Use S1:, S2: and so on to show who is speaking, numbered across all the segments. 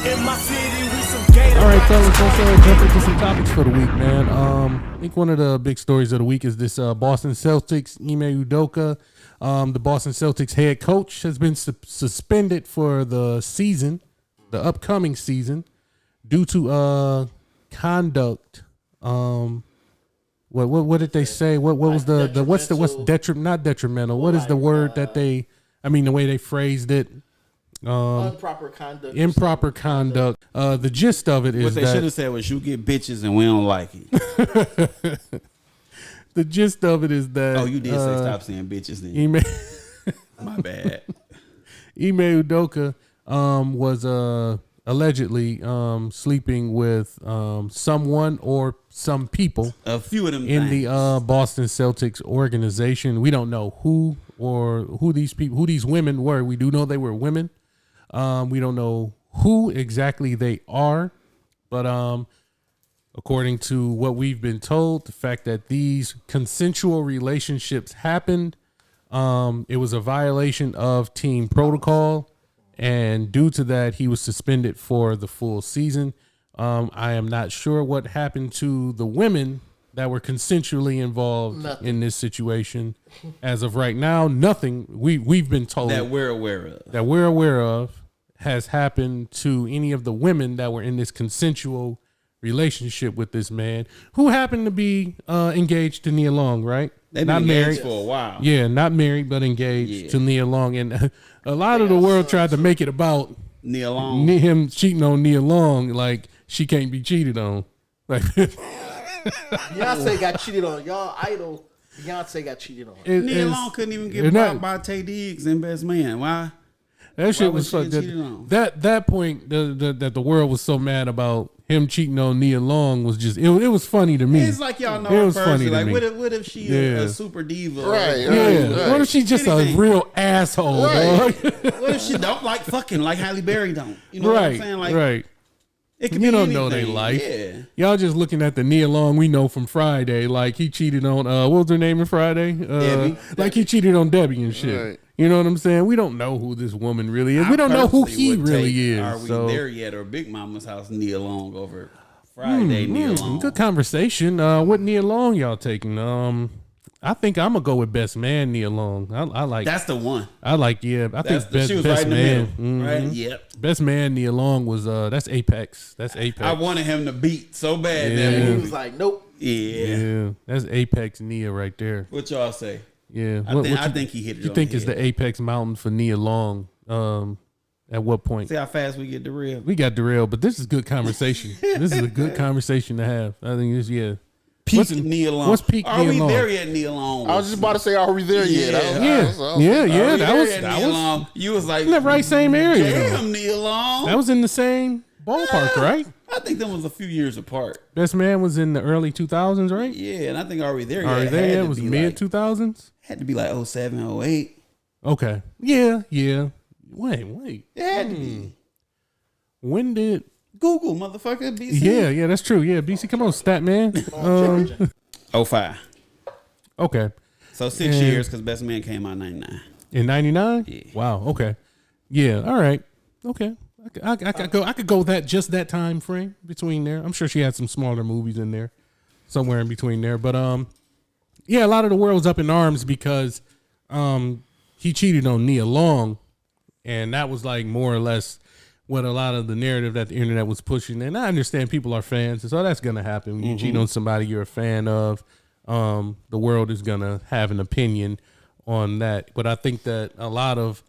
S1: All right, fellas, let's jump into some topics for the week, man. I think one of the big stories of the week is this Boston Celtics, Ime Udoka. The Boston Celtics head coach has been suspended for the season, the upcoming season, due to conduct. What did they say? What was not detrimental? What is the word that they? I mean, the way they phrased it.
S2: Improper conduct.
S1: The gist of it is
S3: what they should have said was, "You get bitches and we don't like it."
S1: The gist of it is that.
S3: Oh, you did say stop saying bitches then. My bad.
S1: Ime Udoka was allegedly sleeping with someone or some people.
S3: A few of them
S1: in
S3: things.
S1: the Boston Celtics organization. We don't know who these women were. We do know they were women. We don't know who exactly they are, but according to what we've been told, the fact that these consensual relationships happened, it was a violation of team protocol, and due to that, he was suspended for the full season. I am not sure what happened to the women that were consensually involved in this situation. As of right now, nothing we've been told
S3: that we're aware of has happened to any of the women that were in this consensual relationship with this man, who happened to be engaged to Nia Long, right?
S2: They've
S3: been
S2: not
S3: married
S2: engaged
S3: for a while.
S1: Yeah, not married but engaged to Nia Long, and a lot of the world tried to make it about
S3: Nia Long,
S1: him cheating on Nia Long, like she can't be cheated on. Like
S2: Beyonce got cheated on. Y'all idol. Beyonce got cheated on.
S3: Nia Long couldn't even get bought by Tay Diggs and Best Man. Why?
S1: That shit was fucked. That point that the world was so mad about him cheating on Nia Long was just it was funny to me.
S3: It's like y'all know. It was funny. Like what if she a super diva?
S1: Right. What if she just a real asshole?
S3: Right. What if she don't like fucking like Halle Berry don't? You know what I'm saying? Like,
S1: right.
S3: It could
S1: you
S3: be
S1: don't
S3: anything.
S1: know they life.
S3: Yeah.
S1: Y'all just looking at the Nia Long we know from Friday. Like he cheated on what was her name in Friday?
S3: Debbie.
S1: Like he cheated on Debbie and shit. Right. You know what I'm saying? We don't know who this woman really is. We don't know who he really is.
S3: Are we there yet? Or Big Mama's house Nia Long over Friday? Nia Long.
S1: Good conversation. What Nia Long y'all taking? I think I'm gonna go with Best Man Nia Long. I like
S3: that's the one.
S1: I like I think Best
S3: right
S1: Man.
S3: Mm-hmm. Right? Yep.
S1: Best Man Nia Long was that's Apex. That's Apex.
S3: I wanted him to beat so bad.
S1: Yeah.
S3: That
S2: he was like, nope.
S1: Yeah. That's Apex Nia right there.
S3: What y'all say?
S1: Yeah.
S3: I think he hit it.
S1: You think it's the Apex Mountain for Nia Long? At what point?
S3: See how fast we get derailed.
S1: We got derailed, but this is good conversation. This is a good conversation to have. I think it's
S3: Peak Nia Long.
S1: What's peak
S3: Are
S1: Nia
S3: we
S1: Long?
S3: there yet, Nia Long?
S4: I was just about to say, are we there yet?
S1: Yeah. That was
S3: Long. You was like
S1: in the right same area.
S3: Damn, Nia Long.
S1: That was in the same ballpark, right?
S3: I think that was a few years apart.
S1: Best Man was in the early 2000s, right?
S3: Yeah, and I think Are We There Yet?
S1: Are We There Yet was mid 2000s.
S3: Had to be like 07, 08.
S1: Okay. Yeah. Wait.
S3: It had to be.
S1: When did
S3: Google, motherfucker, BC?
S1: Yeah, that's true. Yeah, BC, come on, stat man.
S3: 05.
S1: Okay.
S3: So 6 years because Best Man came out 99.
S1: In 99?
S3: Yeah.
S1: Wow. Okay. Yeah. All right. Okay. I could go that time frame between there. I'm sure she had some smaller movies in there, somewhere in between there. But yeah, a lot of the world was up in arms because he cheated on Nia Long, and that was like more or less what a lot of the narrative that the internet was pushing. And I understand people are fans, and so that's gonna happen when you cheat on somebody you're a fan of. The world is gonna have an opinion on that, but I think that a lot of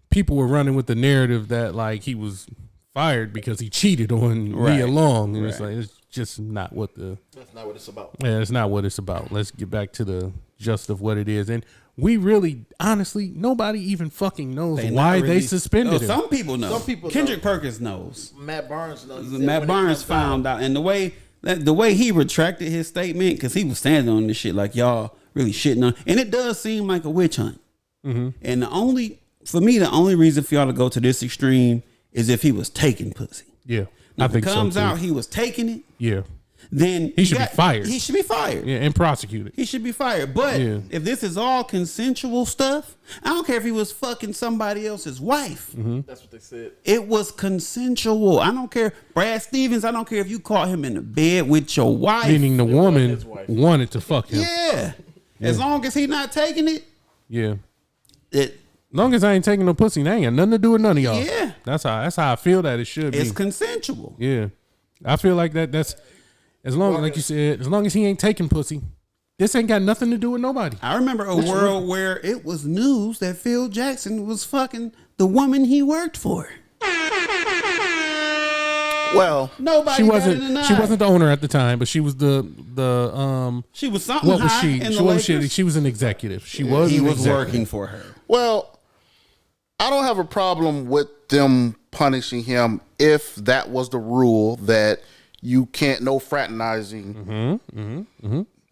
S1: people were running with the narrative that like he was fired because he cheated on Nia Long, and it's just not what
S2: that's not what it's about.
S1: Yeah, it's not what it's about. Let's get back to the just of what it is. And we really, honestly, nobody even fucking knows why they suspended him.
S3: Some people know.
S2: Some people
S3: Kendrick Perkins knows.
S2: Matt Barnes knows.
S3: Matt Barnes found out, and the way he retracted his statement, because he was standing on this shit like y'all really shitting on, and it does seem like a witch hunt. Mm-hmm. And the only reason for y'all to go to this extreme is if he was taking pussy.
S1: Yeah,
S3: Now,
S1: I think
S3: if it comes
S1: so too.
S3: out he was taking it.
S1: Yeah,
S3: then
S1: He should be fired.
S3: He should be fired.
S1: Yeah, and prosecuted.
S3: He should be fired. But if this is all consensual stuff, I don't care if he was fucking somebody else's wife.
S2: That's what they said.
S3: It was consensual. I don't care. Brad Stevens, I don't care if you caught him in the bed with your wife.
S1: Meaning the woman wanted to fuck him.
S3: Yeah. As long as he not taking it.
S1: Yeah.
S3: It.
S1: As long as I ain't taking no pussy, that ain't got nothing to do with none of y'all.
S3: Yeah.
S1: That's how I feel that it should be.
S3: It's consensual.
S1: Yeah. I feel like that's as long as, like you said, as long as he ain't taking pussy, this ain't got nothing to do with nobody.
S3: I remember a world where it was news that Phil Jackson was fucking the woman he worked for.
S2: Well,
S3: nobody.
S1: She wasn't the owner at the time, but she was the
S3: She was something.
S1: what was
S3: high
S1: she?
S3: in
S1: She
S3: the
S1: was
S3: Lakers.
S1: she was an executive. He
S3: was
S1: executive.
S3: working for her.
S4: Well, I don't have a problem with them punishing him if that was the rule that you can't no fraternizing.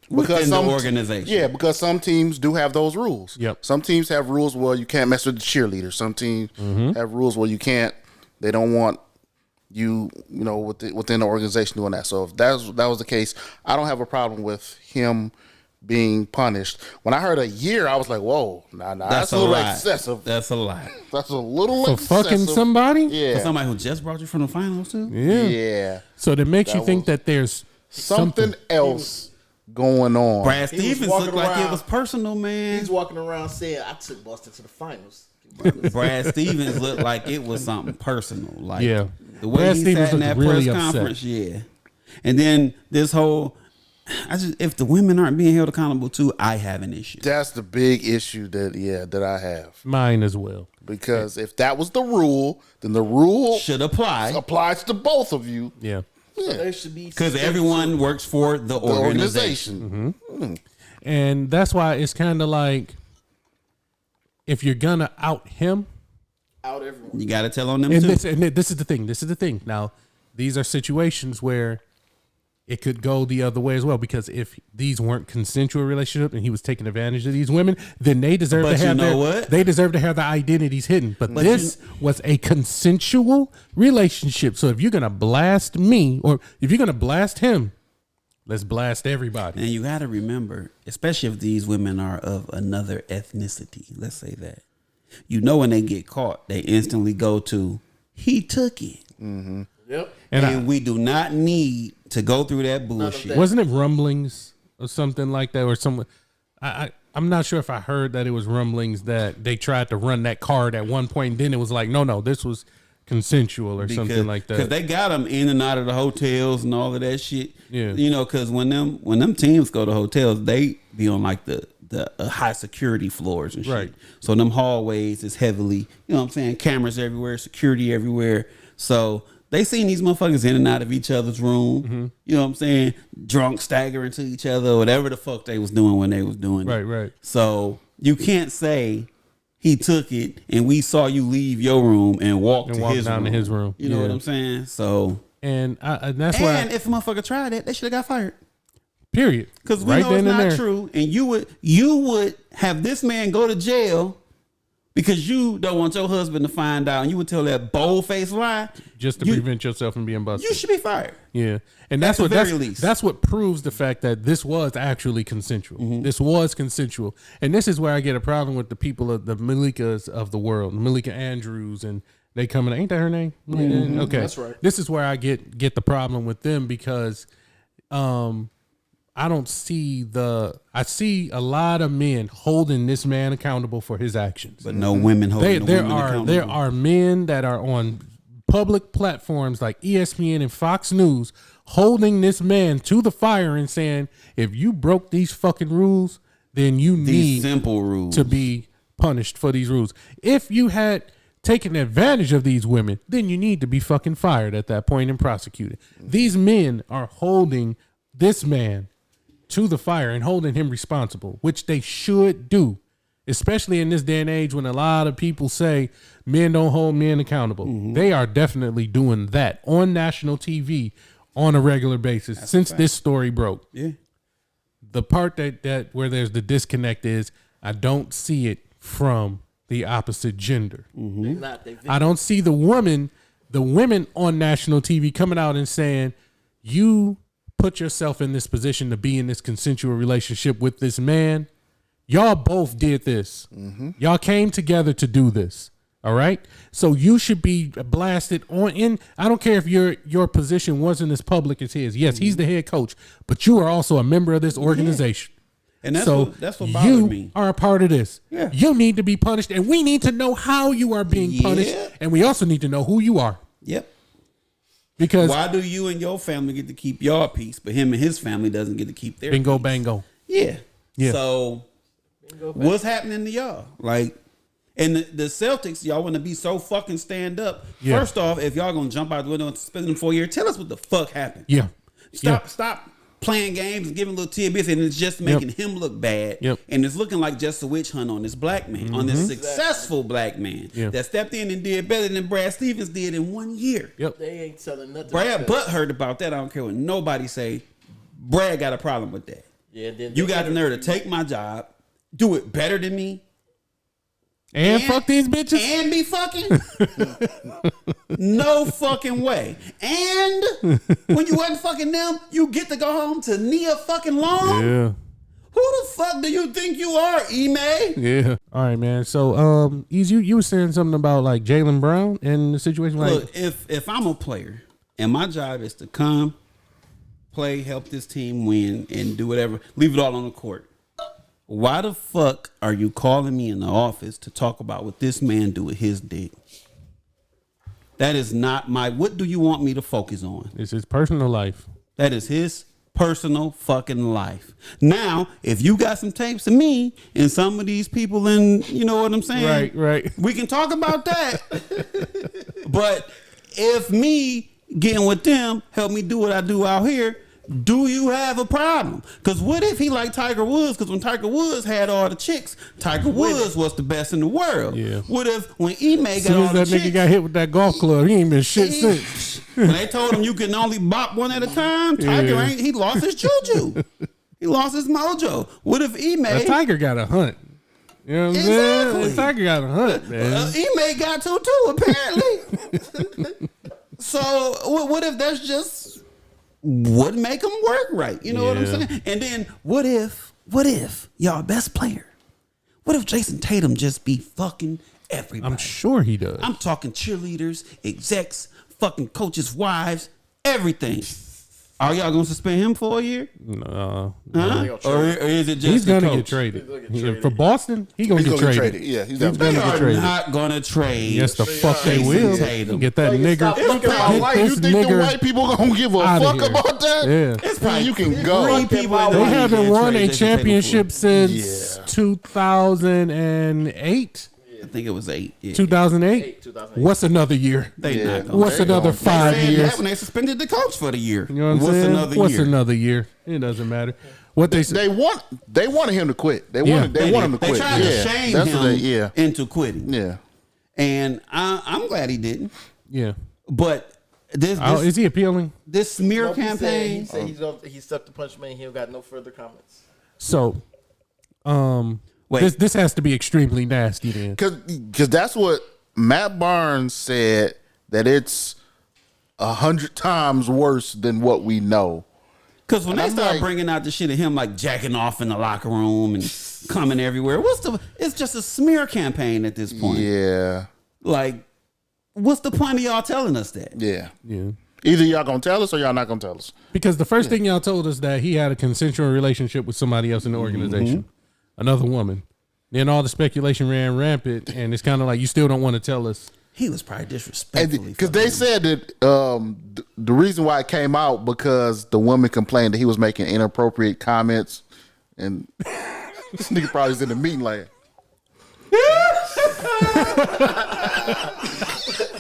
S3: Within the organization.
S4: Yeah, because some teams do have those rules.
S1: Yep.
S4: Some teams have rules where you can't mess with the cheerleaders. Some teams have rules where you can't. They don't want you know, within the organization doing that. So if that was the case, I don't have a problem with him being punished. When I heard a year, I was like, "Whoa, that's a little excessive.
S3: That's a lot.
S4: That's a little
S1: For
S4: excessive.
S1: fucking somebody.
S4: Yeah,
S3: For somebody who just brought you from the finals too.
S4: yeah.
S1: So that makes you
S4: That
S1: think
S4: was
S1: that there's
S4: Something else going on.
S3: Brad
S2: He was
S3: Stevens
S2: walking
S3: looked like it
S2: around-
S3: was personal, man.
S2: He's walking around saying, "I took Boston to the finals."
S3: Brad Stevens looked like it was something personal. Like
S1: Yeah.
S3: the way
S1: Brad
S3: he
S1: Stevens
S3: sat in
S1: looked
S3: that
S1: really
S3: press
S1: upset.
S3: conference, yeah. And then this whole, if the women aren't being held accountable too, I have an issue.
S4: That's the big issue that I have.
S1: mine as well.
S4: Because if that was the rule, then the rule
S3: Should apply
S4: applies to both of you.
S1: Yeah.
S2: There should be
S3: because everyone works for the
S4: The
S3: organization.
S4: organization.
S1: And that's why it's kind of like, if you're gonna out him,
S2: out everyone.
S3: You got to tell on them
S1: and
S3: too.
S1: this is the thing. This is the thing. Now, these are situations where it could go the other way as well. Because if these weren't consensual relationship and he was taking advantage of these women, then they deserve
S3: But
S1: to have
S3: you know what?
S1: they deserve to have their identities hidden. But this was a consensual relationship. So if you're gonna blast me, or if you're gonna blast him, let's blast everybody.
S3: And you got to remember, especially if these women are of another ethnicity, let's say that, you know, when they get caught, they instantly go to, he took it.
S2: Yep.
S3: And we do not need to go through that bullshit.
S1: Wasn't it rumblings or something like that, or someone? I'm not sure if I heard that it was rumblings that they tried to run that card at one point, and then it was like, no, this was consensual or something like that.
S3: Because they got them in and out of the hotels and all of that shit.
S1: Yeah.
S3: You know, because when them teams go to hotels, they be on like the high security floors and shit.
S1: Right.
S3: So them hallways is heavily, you know what I'm saying, cameras everywhere, security everywhere. So they seen these motherfuckers in and out of each other's room. You know what I'm saying? Drunk, staggering to each other, whatever the fuck they was doing when they was doing it.
S1: Right.
S3: So you can't say he took it and we saw you leave your room and walk
S1: And
S3: to
S1: walk
S3: his
S1: down
S3: room.
S1: to his room.
S3: You know
S1: Yeah.
S3: what I'm saying? So,
S1: and that's why.
S3: and if a motherfucker tried it, they should have got fired.
S1: Period.
S3: Because we know it's not true. And you would have this man go to jail because you don't want your husband to find out, and you would tell that bold-faced lie
S1: just to prevent yourself from being busted.
S3: You should be fired.
S1: Yeah, and that's
S3: At
S1: what
S3: the very least.
S1: that's what proves the fact that this was actually consensual. This was consensual, and this is where I get a problem with the people of the Malikas of the world, Malika Andrews, and they coming. Ain't that her name? Okay,
S2: That's right.
S1: This is where I get the problem with them because, I don't see I see a lot of men holding this man accountable for his actions.
S3: But no women holding the women accountable.
S1: There are men that are on public platforms like ESPN and Fox News holding this man to the fire and saying, if you broke these fucking rules, then you
S3: These
S1: need
S3: simple rules
S1: to be punished for these rules. If you had taken advantage of these women, then you need to be fucking fired at that point and prosecuted. These men are holding this man to the fire and holding him responsible, which they should do, especially in this day and age when a lot of people say men don't hold men accountable. They are definitely doing that on national TV on a regular basis since this story broke.
S3: Yeah.
S1: The part that where there's the disconnect is I don't see it from the opposite gender. I don't see the women on national TV coming out and saying, you put yourself in this position to be in this consensual relationship with this man. Y'all both did this. Y'all came together to do this. All right. So you should be blasted on in. I don't care if your position wasn't as public as his. Yes, he's the head coach, but you are also a member of this organization.
S3: And that's
S1: so
S3: that's what bothered me.
S1: You are a part of this.
S3: Yeah.
S1: You need to be punished, and we need to know how you are being punished, and we also need to know who you are.
S3: Yep.
S1: Because
S3: why do you and your family get to keep your piece, but him and his family doesn't get to keep their
S1: bingo
S3: piece?
S1: bango.
S3: Yeah.
S1: Yeah.
S3: So what's happening to y'all? Like, and the Celtics, y'all want to be so fucking stand up.
S1: Yeah.
S3: First off, if y'all gonna jump out the window and suspend them for a year, tell us what the fuck happened.
S1: Yeah.
S3: Stop playing games and giving little tidbits, and it's just making him look bad.
S1: Yep.
S3: And it's looking like just a witch hunt on this black man, on this successful black man that stepped in and did better than Brad Stevens did in 1 year.
S1: Yep.
S2: They ain't selling nothing.
S3: Brad butthurt about that. I don't care what nobody say. Brad got a problem with that.
S2: Yeah, then
S3: You got the nerve to take my job, do it better than me,
S1: and fuck these bitches,
S3: and be fucking. No fucking way. And when you wasn't fucking them, you get to go home to Nia fucking Long.
S1: Yeah.
S3: Who the fuck do you think you are, Ime?
S1: Yeah. All right, man. So, you were saying something about like Jaylen Brown and the situation. Like,
S3: Look, if I'm a player and my job is to come, play, help this team win, and do whatever, leave it all on the court. Why the fuck are you calling me in the office to talk about what this man do with his dick? That is not my. What do you want me to focus on?
S1: it's his personal life.
S3: That is his personal fucking life. Now, if you got some tapes of me and some of these people in, you know what I'm saying?
S1: Right.
S3: We can talk about that. But if me getting with them help me do what I do out here, do you have a problem? Because what if he like Tiger Woods? Because when Tiger Woods had all the chicks, Tiger Woods was the best in the world.
S1: Yeah.
S3: What if when Ime got
S1: As soon
S3: all
S1: as
S3: the
S1: that
S3: chicks,
S1: nigga got hit with that golf club, he ain't been shit since.
S3: when they told him you can only bop one at a time, Tiger
S1: Yeah.
S3: he lost his juju. He lost his mojo. What if
S1: That
S3: Ime?
S1: Tiger got a hunt. You know what I'm saying? That Tiger got a hunt, man.
S3: Ime got to too, apparently. So what if that's just would make them work right? You know what I'm
S1: Yeah.
S3: saying? And then what if y'all best player? What if Jason Tatum just be fucking everybody?
S1: I'm sure he does.
S3: I'm talking cheerleaders, execs, fucking coaches' wives, everything. Are y'all gonna suspend him for a year?
S1: No.
S3: Huh? Or is it just
S1: He's
S3: the
S1: gonna
S3: coach?
S1: get traded. For Boston, he's gonna get traded.
S4: Yeah, he's
S1: gonna
S4: definitely.
S3: They
S1: get
S3: are
S1: traded.
S3: not gonna trade.
S1: Yes, the fuck they
S3: Jason
S1: will.
S3: Tatum.
S1: Get that nigger.
S2: stop looking at
S1: Get
S2: white.
S1: this
S4: You think the
S1: nigger
S4: white people gonna give a
S1: outta
S4: fuck
S1: here.
S4: about that?
S1: Yeah.
S3: It's
S4: Man,
S3: probably
S4: you can
S3: three
S4: go.
S3: people in the
S1: They
S3: league
S1: haven't
S3: that
S1: won
S3: trade
S1: a
S3: Jason Tatum
S1: championship
S3: for.
S1: since
S4: Yeah.
S1: 2008.
S3: I think it was 8. Yeah.
S1: 2008.
S2: 2008.
S1: What's another year?
S3: They
S4: Yeah.
S3: not gonna.
S1: What's
S4: They
S1: another
S4: gonna-
S3: They
S1: 5
S3: said
S1: years?
S3: that when they suspended the coach for the year.
S1: You know what I'm
S3: What's
S1: saying?
S3: another
S1: What's
S3: year?
S1: another year? It doesn't matter. What they say.
S4: They wanted him to quit. They
S1: Yeah.
S4: wanted they want him to
S3: They
S4: quit.
S3: tried
S4: Yeah,
S3: to shame
S4: that's
S3: him
S4: what they,
S3: into quitting,
S4: yeah.
S3: and I'm glad he didn't.
S1: Yeah.
S3: But this
S1: Is he appealing?
S3: this smear
S2: Nope,
S3: campaign.
S2: He said he stuck to punishment. He don't got no further comments.
S1: So,
S3: Wait.
S1: this has to be extremely nasty then.
S4: Because that's what Matt Barnes said, that it's 100 times worse than what we know.
S3: Because when
S4: And
S3: they
S4: I'm
S3: start
S4: like-
S3: bringing out the shit of him like jacking off in the locker room and coming everywhere, it's just a smear campaign at this point.
S4: Yeah,
S3: Like, what's the point of y'all telling us that?
S4: yeah.
S1: Yeah.
S4: Either y'all gonna tell us or y'all not gonna tell us.
S1: Because the first thing y'all told us that he had a consensual relationship with somebody else in the organization, another woman. Then all the speculation ran rampant, and it's kind of like you still don't want to tell us.
S3: He was probably disrespectful.
S4: Because they said that the reason why it came out because the woman complained that he was making inappropriate comments, and this nigga probably was in the meeting like,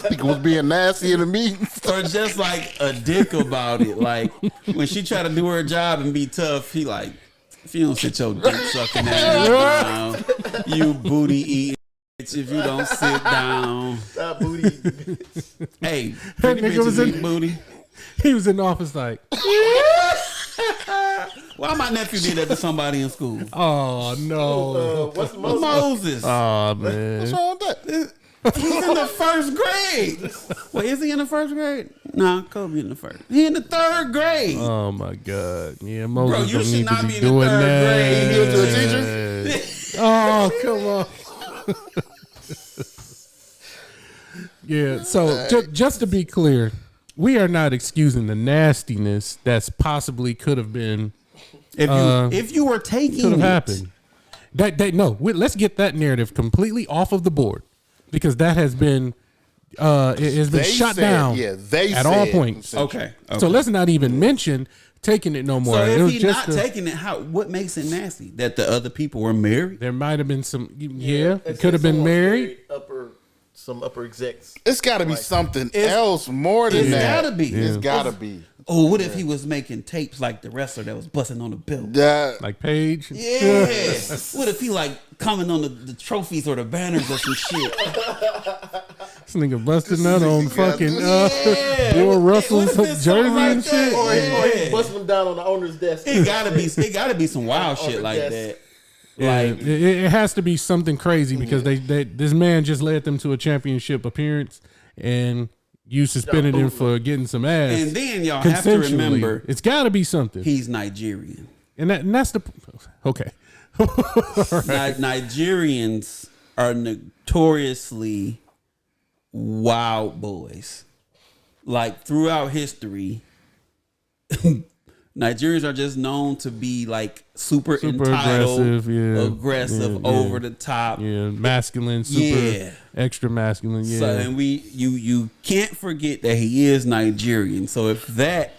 S4: nigga was being nasty in the meeting.
S3: or just like a dick about it. Like when she try to do her job and be tough, he like, if you don't sit your dick sucking ass down, you booty eating bitch, if you don't sit down.
S2: That booty.
S3: Hey,
S1: That
S3: pretty
S1: nigga
S3: bitches
S1: was in-
S3: eat booty.
S1: He was in the office like,
S3: Why my nephew did that to somebody in school?
S1: oh no,
S2: What's
S3: Moses.
S1: oh man.
S4: What's wrong with that?
S3: He's in the first grade. Wait, is he in the first grade? Nah, Kobe in the first. He in the third grade.
S1: Oh my God. Yeah, Moses
S3: Bro, you
S1: don't
S3: should
S1: need
S3: not
S1: to
S3: be
S1: be
S3: in the
S1: doing
S3: third
S1: that.
S3: grade.
S4: You give it to a teacher?
S1: Oh, come on. Yeah, so just to be clear, we are not excusing the nastiness that's possibly could have been
S3: If you were taking
S1: could have
S3: it,
S1: happened. Let's get that narrative completely off of the board because that has been it has been
S4: They
S1: shot
S4: said-
S1: down
S4: yeah, they
S1: at all
S4: said-
S1: points.
S3: Okay.
S1: So let's not even mention taking it no more.
S3: So
S1: It
S3: if
S1: was
S3: he's
S1: just
S3: not taking it, what makes it nasty? That the other people were married?
S1: there might have been some
S2: It
S1: it could have been
S2: someone
S1: married.
S2: Some upper execs.
S4: It's got to be something
S3: It's-
S4: else more than
S3: It's
S4: that.
S3: gotta be.
S4: It's got to be.
S3: Oh, what if he was making tapes like the wrestler that was busting on the bill?
S4: That
S1: Like Paige.
S3: Yeah. What if he like coming on the trophies or the banners or some shit?
S1: This nigga busted nut on
S4: nigga got
S1: fucking
S3: Yeah.
S1: Bill Russell's
S3: What if it's
S1: jersey
S3: something like
S1: and shit.
S3: that?
S2: Or
S3: Yeah.
S2: he busting them down on the owner's desk.
S3: It gotta be some wild shit like
S2: Yes.
S3: that.
S1: Yeah,
S3: Like
S1: it has to be something crazy because they this man just led them to a championship appearance and you suspended him for getting some ass.
S3: and then y'all have to
S1: consensually.
S3: remember
S1: It's got to be something.
S3: he's Nigerian.
S1: And that's the okay.
S3: Nigerians are notoriously wild boys. Like throughout history, Nigerians are just known to be like super entitled, aggressive,
S1: yeah.
S3: over the top.
S1: Yeah, masculine, super
S3: Yeah.
S1: extra masculine. Yeah,
S3: So and you can't forget that he is Nigerian. So if that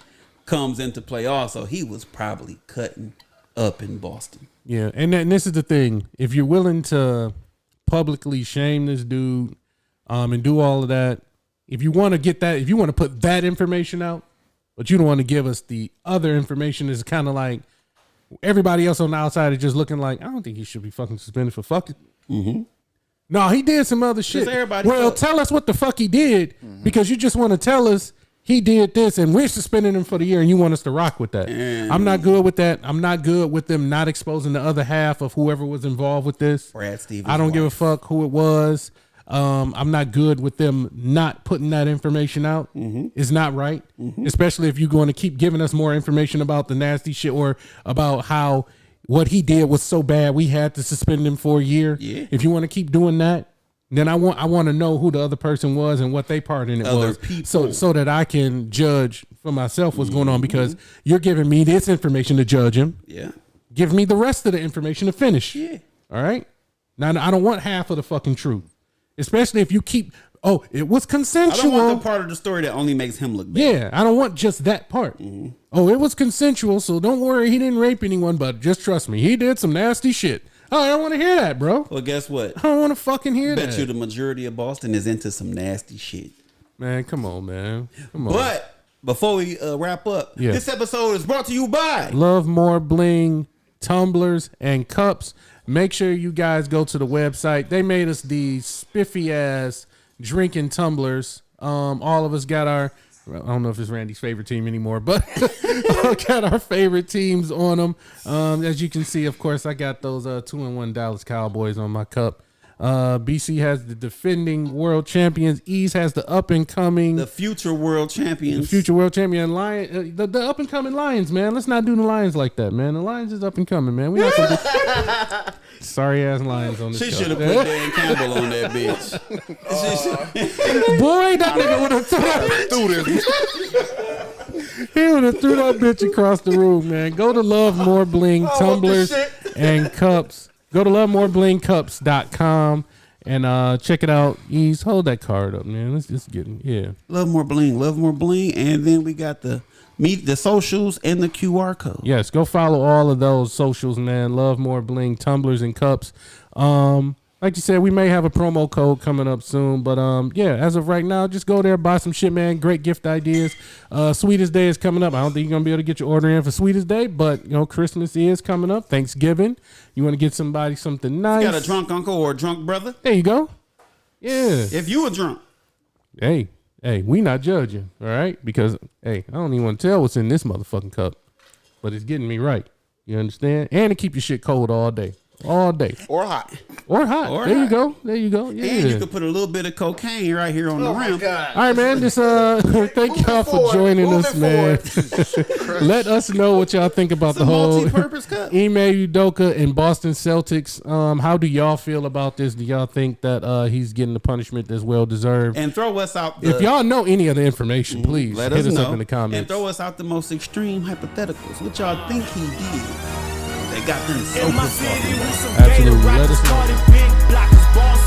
S3: comes into play, also he was probably cutting up in Boston.
S1: yeah. And this is the thing: if you're willing to publicly shame this dude, and do all of that, if you want to get that, if you want to put that information out, but you don't want to give us the other information, is kind of like everybody else on the outside is just looking like, I don't think he should be fucking suspended for fucking. Mm-hmm. No, he did some other shit.
S3: everybody
S1: Well,
S3: fuck.
S1: tell us what the fuck he did because you just want to tell us he did this and we're suspending him for the year and you want us to rock with that. I'm not good with that. I'm not good with them not exposing the other half of whoever was involved with this.
S3: Brad Stevens'
S1: I don't give a
S3: wife.
S1: fuck who it was. I'm not good with them not putting that information out. It's not right, especially if you're going to keep giving us more information about the nasty shit or about how what he did was so bad we had to suspend him for a year.
S3: Yeah.
S1: If you want to keep doing that, then I want to know who the other person was and what they part in it
S3: Other
S1: was,
S3: people.
S1: so that I can judge for myself what's going on because you're giving me this information to judge him.
S3: Yeah.
S1: Give me the rest of the information to finish.
S3: Yeah.
S1: All right. Now I don't want half of the fucking truth. Especially if you keep, it was
S3: I
S1: consensual.
S3: don't want the part of the story that only makes him look bad.
S1: Yeah, I don't want just that part. Oh, it was consensual, so don't worry, he didn't rape anyone, but just trust me, he did some nasty shit. Oh, I don't want to hear that, bro.
S3: Well, guess what?
S1: I don't want to fucking hear
S3: Bet
S1: that.
S3: you the majority of Boston is into some nasty shit.
S1: Man, come on, man. Come on.
S3: But before we wrap up,
S1: Yeah.
S3: this episode is brought to you by
S1: Love More Bling tumblers and cups. Make sure you guys go to the website. They made us these spiffy ass drinking tumblers. All of us got our, I don't know if it's Randy's favorite team anymore, but got our favorite teams on them. As you can see, of course, I got those 2-1 Dallas Cowboys on my cup. BC has the defending world champions. Ease has the up and coming,
S3: the future world champions.
S1: future world champion Lion. The up and coming Lions, man. Let's not do the Lions like that, man. The Lions is up and coming, man. We not gonna do sorry ass Lions on this.
S3: She
S1: show.
S3: should have put Dan Campbell on that bitch.
S1: Boy, that nigga would have threw that.
S4: through this.
S1: He would have threw that bitch across the room, man. Go to Love More Bling tumblers and cups. Go to lovemoreblingcups.com and check it out. Ease, hold that card up, man. Let's just get it. Yeah.
S3: Love more bling, and then we got the socials and the QR code.
S1: Yes, go follow all of those socials, man. Love More Bling tumblers and cups. Like you said, we may have a promo code coming up soon, but yeah, as of right now, just go there, buy some shit, man. Great gift ideas. Sweetest Day is coming up. I don't think you're gonna be able to get your order in for Sweetest Day, but you know, Christmas is coming up. Thanksgiving, you want to get somebody something nice.
S3: You got a drunk uncle or a drunk brother?
S1: There you go. Yeah.
S3: If you a drunk,
S1: Hey, we not judging, all right? Because hey, I don't even want to tell what's in this motherfucking cup, but it's getting me right. You understand? And to keep your shit cold all day. all day.
S4: Or hot.
S1: Or hot.
S3: Or
S1: there
S3: hot.
S1: you go. There you go. Yeah.
S3: And you could put a little bit of cocaine right here on the rim.
S2: God.
S1: All right, man. Just thank y'all for joining us, man. Let us know what y'all think about the whole
S3: multi-purpose cup.
S1: Ime Udoka and Boston Celtics. How do y'all feel about this? Do y'all think that he's getting the punishment that's well deserved?
S3: And throw us out.
S1: If y'all know any of the information, please
S3: let
S1: hit us
S3: know
S1: up in the comments.
S3: and throw us out the most extreme hypotheticals. What y'all think he did? They got them so
S5: In my
S3: pissed off.
S5: city with some
S1: Absolutely.
S5: gator
S1: Let us
S5: rappers
S1: know.
S5: started big blockers, balls